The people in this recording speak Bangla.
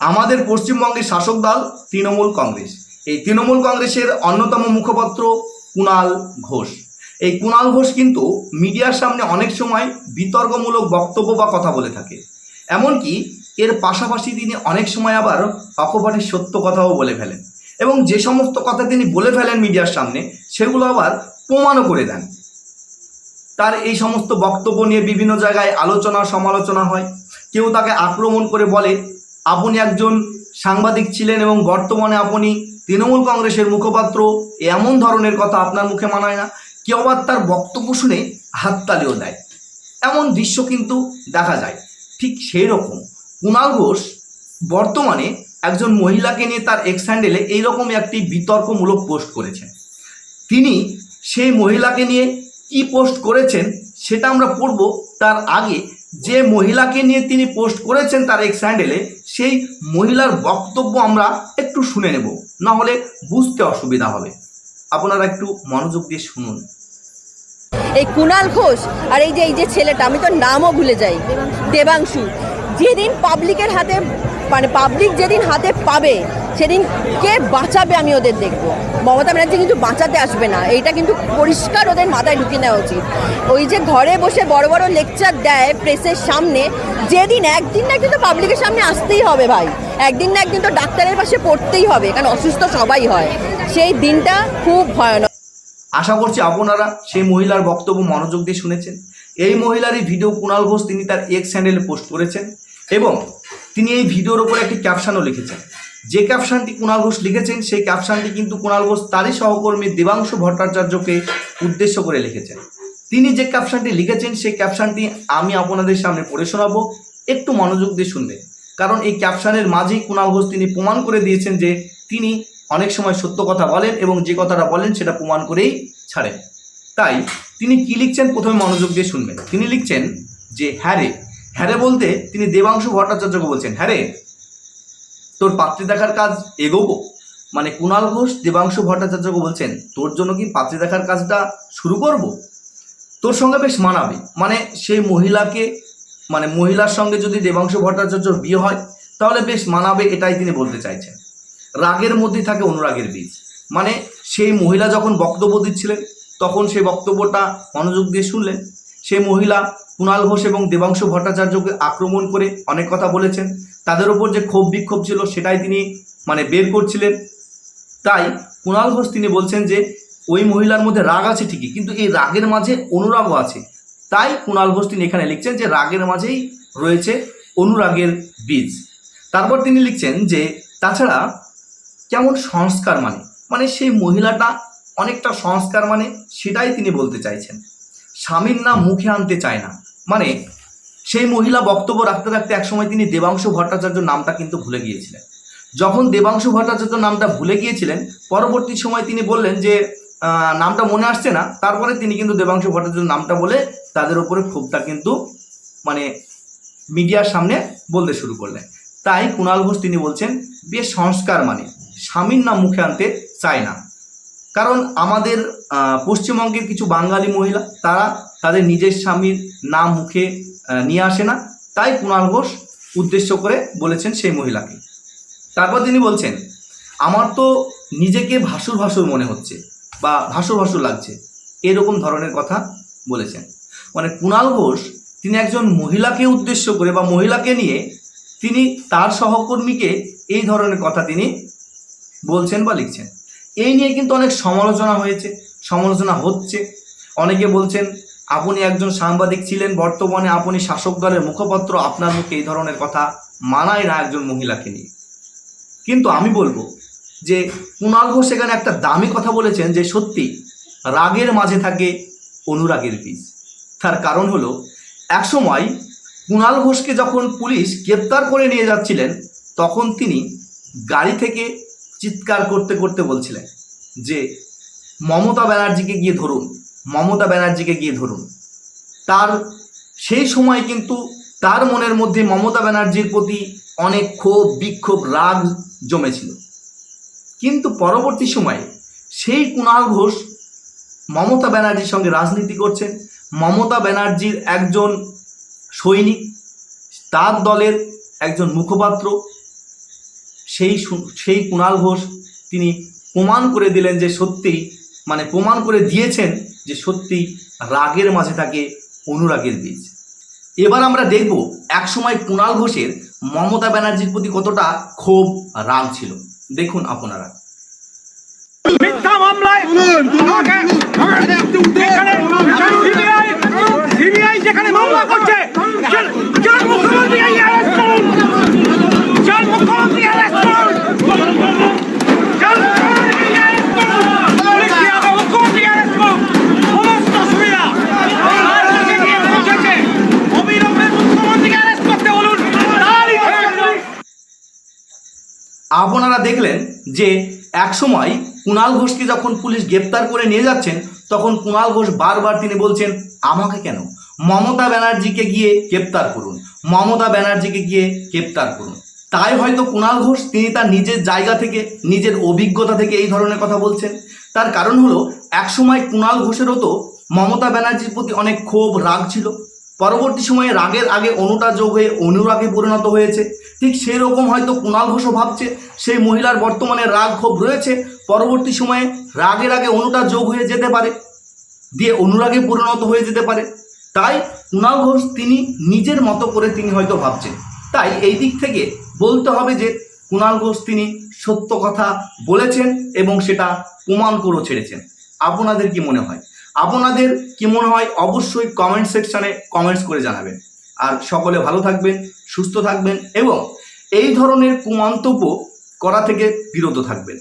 আমাদের পশ্চিমবঙ্গের শাসক দল তৃণমূল কংগ্রেস। এই তৃণমূল কংগ্রেসের অন্যতম মুখপাত্র কুণাল ঘোষ। এই কুণাল ঘোষ কিন্তু মিডিয়ার সামনে অনেক সময় বিতর্কমূলক বক্তব্য বা কথা বলে থাকে। এমনকি এর পাশাপাশি তিনি অনেক সময় আবার অকপটের সত্য কথাও বলে ফেলেন, এবং যে সমস্ত কথা তিনি বলে ফেলেন মিডিয়ার সামনে সেগুলো আবার প্রমাণও করে দেন। তার এই সমস্ত বক্তব্য নিয়ে বিভিন্ন জায়গায় আলোচনা সমালোচনা হয়। কেউ তাকে আক্রমণ করে বলে আপনি একজন সাংবাদিক ছিলেন এবং বর্তমানে আপনি তৃণমূল কংগ্রেসের মুখপাত্র, এমন ধরনের কথা আপনার মুখে মানায় না। কেউ আবার তার বক্তব্য শুনে হাততালিও দেয়। এমন দৃশ্য কিন্তু দেখা যায়। ঠিক সেই রকম কুণাল ঘোষ বর্তমানে একজন মহিলাকে নিয়ে তার এক্স হ্যান্ডেলে এইরকমই একটি বিতর্কমূলক পোস্ট করেছেন। তিনি সেই মহিলাকে নিয়ে কি পোস্ট করেছেন সেটা আমরা পড়ব। তার আগে যে মহিলাকে নিয়ে তিনি পোস্ট করেছেন তার এক্স হ্যান্ডেলে, সেই মহিলার বক্তব্য আমরা একটু শুনে নেব, না হলে বুঝতে অসুবিধা হবে। আপনারা একটু মনোযোগ দিয়ে শুনুন। এই কুণাল ঘোষ আর এই যে ছেলেটা, আমি তো নামও ভুলে যাই, দেবাংশু, যেদিন পাবলিকের হাতে পাবলিক যেদিন হাতে পাবে সেদিন কে বাঁচাবে আমি ওদের দেখব। মমতা ব্যানার্জি কিন্তু বাঁচাতে আসবে না, এইটা কিন্তু পরিষ্কার ওদের মাথায় ঢুকিয়ে নেওয়া উচিত। ওই যে ঘরে বসে বড় বড় লেকচার দেয় প্রেসের সামনে, যেদিন একদিন না একদিন তো পাবলিকের সামনে আসতেই হবে ভাই, একদিন না একদিন তো ডাক্তারের পাশে পড়তেই হবে, কারণ অসুস্থ সবাই হয়। সেই দিনটা খুব ভয়ানক। আশা করছি আপনারা সেই মহিলার বক্তব্য মনোযোগ দিয়ে শুনেছেন। এই মহিলারই ভিডিও কুণাল ঘোষ তিনি তার এক্স হ্যান্ডেলে পোস্ট করেছেন, এবং তিনি এই ভিডিওর ওপর একটি ক্যাপশনও লিখেছেন। যে ক্যাপশনটি কুণাল ঘোষ লিখেছেন সেই ক্যাপশনটি কিন্তু কুণাল ঘোষ তারই সহকর্মী দেবাংশু ভট্টাচার্যকে উদ্দেশ্য করে লিখেছেন। তিনি যে ক্যাপশনটি লিখেছেন সেই ক্যাপশনটি আমি আপনাদের সামনে পড়ে শোনাবো, একটু মনোযোগ দিয়ে শুনবেন। কারণ এই ক্যাপশনের মাঝেই কুণাল ঘোষ তিনি প্রমাণ করে দিয়েছেন যে তিনি অনেক সময় সত্য কথা বলেন এবং যে কথাটা বলেন সেটা প্রমাণ করেই ছাড়েন। তাই তিনি কি লিখছেন প্রথমে মনোযোগ দিয়ে শুনবেন। তিনি লিখছেন যে হ্যাঁ রে বলতে তিনি দেবাংশু ভট্টাচার্যকে বলছেন, হ্যাঁ রে তোর পাত্রী দেখার কাজ এগোবো। মানে কুণাল ঘোষ দেবাংশু ভট্টাচার্যকে বলছেন তোর জন্য কি পাত্রী দেখার কাজটা শুরু করব, তোর সঙ্গে বেশ মানাবে। মানে সেই মহিলাকে, মানে মহিলার সঙ্গে যদি দেবাংশু ভট্টাচার্যর বিয়ে হয় তাহলে বেশ মানাবে, এটাই তিনি বলতে চাইছেন। রাগের মধ্যেই থাকে অনুরাগের বীজ। মানে সেই মহিলা যখন বক্তব্য দিচ্ছিলেন তখন সেই বক্তব্যটা মনোযোগ দিয়ে শুনলেন। সেই মহিলা কুণাল ঘোষ এবং দেবাংশু ভট্টাচার্যকে আক্রমণ করে অনেক কথা বলেছেন। তাদের ওপর যে ক্ষোভ বিক্ষোভ ছিল সেটাই তিনি বের করছিলেন। তাই কুণাল ঘোষ তিনি বলছেন যে ওই মহিলার মধ্যে রাগ আছে ঠিকই, কিন্তু এই রাগের মাঝে অনুরাগও আছে। তাই কুণাল ঘোষ তিনি এখানে লিখছেন যে রাগের মাঝেই রয়েছে অনুরাগের বীজ। তারপর তিনি লিখছেন যে তাছাড়া কেমন সংস্কার মানে সেই মহিলাটা অনেকটা সংস্কার, মানে সেটাই তিনি বলতে চাইছেন। স্বামীর নাম মুখে আনতে চায় না, মানে সেই মহিলা বক্তব্য রাখতে রাখতে একসময় তিনি দেবাংশু ভট্টাচার্য নামটা কিন্তু ভুলে গিয়েছিলেন। যখন দেবাংশু ভট্টাচার্য নামটা ভুলে গিয়েছিলেন পরবর্তী সময় তিনি বললেন যে নামটা মনে আসছে না, তারপরে তিনি কিন্তু দেবাংশু ভট্টাচার্য নামটা বলে তাদের উপরে ক্ষোভটা কিন্তু মিডিয়ার সামনে বলতে শুরু করলেন। তাই কুণাল ঘোষ তিনি বলছেন বেশ সংস্কার, মানে স্বামীর নাম মুখে আনতে চায় না। কারণ আমাদের পশ্চিমবঙ্গের কিছু বাঙালি মহিলা তারা তাদের নিজের স্বামীর নাম মুখে নিয়ে আসে না, তাই কুণাল ঘোষ উদ্দেশ্য করে বলেছেন সেই মহিলাকে। তারপর তিনি বলছেন আমার তো নিজেকে ভাসুর মনে হচ্ছে বা ভাসুর লাগছে, এরকম ধরনের কথা বলেছেন। মানে কুণাল ঘোষ তিনি একজন মহিলাকে উদ্দেশ্য করে বা মহিলাকে নিয়ে তিনি তার সহকর্মীকে এই ধরনের কথা তিনি বলছেন বা লিখছেন। এই নিয়ে কিন্তু অনেক সমালোচনা হচ্ছে। অনেকে বলছেন আপনি একজন সাংবাদিক ছিলেন, বর্তমানে আপনি শাসক দলের মুখপাত্র, আপনার মুখে এই ধরনের কথা মানায় না একজন মহিলাকে নিয়ে। কিন্তু আমি বলবো যে কুণাল ঘোষ এখানে একটা দামি কথা বলেছেন যে সত্যি রাগের মাঝে থাকে অনুরাগের বীজ। তার কারণ হলো একসময় কুণাল ঘোষকে যখন পুলিশ গ্রেপ্তার করে নিয়ে যাচ্ছিলেন তখন তিনি গাড়ি থেকে চিৎকার করতে করতে বলছিলেন যে মমতা ব্যানার্জিকে গিয়ে ধরুন। তার সেই সময় কিন্তু তার মনের মধ্যে মমতা ব্যানার্জির প্রতি অনেক ক্ষোভ বিক্ষোভ রাগ জমেছিল। কিন্তু পরবর্তী সময়ে সেই কুণাল ঘোষ মমতা ব্যানার্জির সঙ্গে রাজনীতি করছেন, মমতা ব্যানার্জির একজন সৈনিক, তার দলের একজন মুখপাত্র, সেই কুণাল ঘোষ তিনি প্রমাণ করে দিলেন যে সত্যিই প্রমাণ করে দিয়েছেন যে সত্যি রাগের মাঝে থাকে অনুরাগের বীজ। এবার আমরা দেখব একসময় কুণাল ঘোষের মমতা ব্যানার্জির প্রতি কতটা ক্ষোভ রাগ ছিল। দেখুন আপনারা। মিথ্যা মামলায় সিবিআই যেখানে মামলা করছে, মুখ্যমন্ত্রী আপনারা দেখলেন যে একসময় কুণাল ঘোষকে যখন পুলিশ গ্রেপ্তার করে নিয়ে যাচ্ছেন, তখন কুণাল ঘোষ বারবার তিনি বলছেন, আমাকে কেন, মমতা ব্যানার্জিকে গিয়ে গ্রেপ্তার করুন, মমতা ব্যানার্জিকে গিয়ে গ্রেপ্তার করুন। তাই হয়তো কুণাল ঘোষ তিনি তার নিজের জায়গা থেকে, নিজের অভিজ্ঞতা থেকে এই ধরনের কথা বলছেন। তার কারণ হলো একসময় কুণাল ঘোষেরও তো মমতা ব্যানার্জির প্রতি অনেক ক্ষোভ রাগ ছিল। পরবর্তী সময়ে রাগের আগে অনুটা যোগ হয়ে অনুরাগে পরিণত হয়েছে। ঠিক সেই রকম হয়তো কুণাল ঘোষও ভাবছে সেই মহিলার বর্তমানে রাগ ক্ষোভ রয়েছে, পরবর্তী সময়ে রাগের আগে অনুটা যোগ হয়ে যেতে পারে, দিয়ে অনুরাগে পরিণত হয়ে যেতে পারে। তাই কুণাল ঘোষ তিনি নিজের মতো করে তিনি হয়তো ভাবছেন। তাই এই দিক থেকে বলতে হবে যে কুণাল ঘোষ তিনি সত্য কথা বলেছেন এবং সেটা প্রমাণ করেও ছেড়েছেন। আপনাদের কি মনে হয়? আপনাদের কি মনে হয় অবশ্যই কমেন্ট সেকশানে কমেন্টস করে জানাবেন। আর সকলে ভালো থাকবেন, সুস্থ থাকবেন এবং এই ধরনের কুমন্তব্য করা থেকে বিরত থাকবেন।